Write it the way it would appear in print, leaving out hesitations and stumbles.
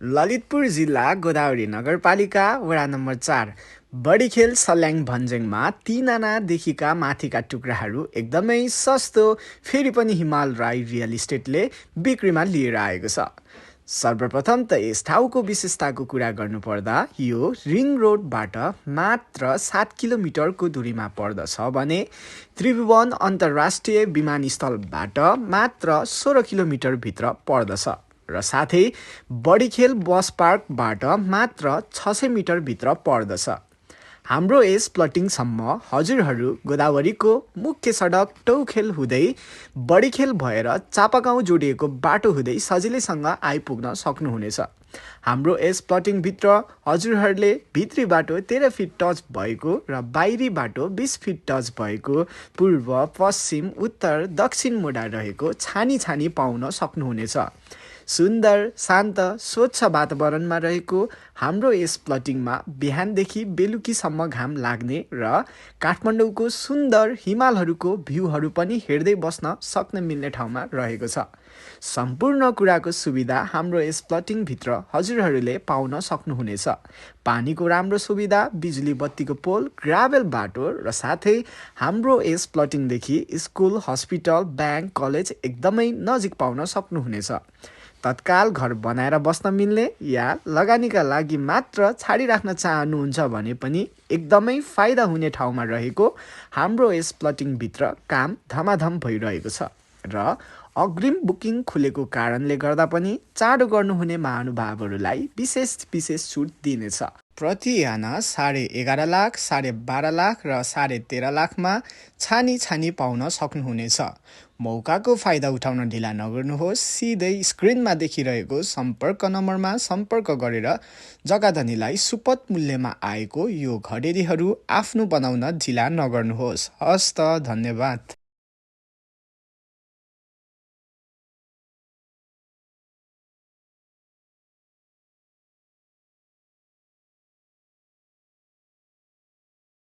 ललितपुर जिल्ला गोदावरी नगरपालिका वडा नम्बर 4 बडीखेल सल्याङ भन्ज्याङमा 3 आनादेखिका माथिका टुक्राहरू एकदमै सस्तो फेरि पनि हिमाल राई रियल इस्टेटले बिक्रीमा लिएर आएको छ। सर्वप्रथम त यस ठाउँको विशेषताको कुरा गर्नुपर्दा यो रिङ रोडबाट मात्र 7 किलोमिटरको दूरीमा पर्दछ भने त्रिभुवन अन्तर्राष्ट्रिय विमानस्थलबाट मात्र 16 किलोमिटर भित्र पर्दछ र साथै बडीखेल बस पार्कबाट मात्र 600 मिटर भित्र पर्दछ। हाम्रो यस प्लटिङसम्म हजुरहरू गोदावरीको मुख्य सडक टौखेल हुँदै बडीखेल भएर चापागाउँ जोडिएको बाटो हुँदै सजिलैसँग आइपुग्न सक्नुहुनेछ। हाम्रो यस प्लटिङभित्र हजुरहरूले भित्री बाटो 13 फिट टच भएको र बाहिरी बाटो 20 फिट टच भएको पूर्व पश्चिम उत्तर दक्षिण मोडा रहेको छानी छानी पाउन सक्नुहुनेछ। सुन्दर शान्त स्वच्छ वातावरणमा रहेको हाम्रो यस प्लटिङमा बिहानदेखि बेलुकीसम्म घाम लाग्ने र काठमाडौँको सुन्दर हिमालहरूको भ्यूहरू पनि हेर्दै बस्न सक्न मिल्ने ठाउँमा रहेको छ। सम्पूर्ण कुराको सुविधा हाम्रो यस प्लटिङभित्र हजुरहरूले पाउन सक्नुहुनेछ। पानीको राम्रो सुविधा, बिजुली बत्तीको पोल, ग्राभेल बाटो र साथै हाम्रो यस प्लटिङदेखि स्कुल, हस्पिटल, ब्याङ्क, कलेज एकदमै नजिक पाउन सक्नुहुनेछ। तत्काल घर बनाएर बस्न मिल्ने या लगानीका लागि मात्र छाडिराख्न चाहनुहुन्छ भने पनि एकदमै फाइदा हुने ठाउँमा रहेको हाम्रो यस प्लटिङभित्र काम धमाधम भइरहेको छ र अग्रिम बुकिङ खुलेको कारणले गर्दा पनि चाँडो गर्नुहुने महानुभावहरूलाई विशेष छुट दिनेछ। प्रति आना 11.5 लाख, 12.5 लाख र 13.5 लाखमा छानी पाउन सक्नुहुनेछ। मौकाको फाइदा उठाउन ढिला नगर्नुहोस्। सिधै स्क्रिनमा देखिरहेको सम्पर्क नम्बरमा सम्पर्क गरेर जग्गाधनीलाई सुपथ मूल्यमा आएको यो घडेरीहरू आफ्नो बनाउन ढिला नगर्नुहोस्। हस्त, धन्यवाद।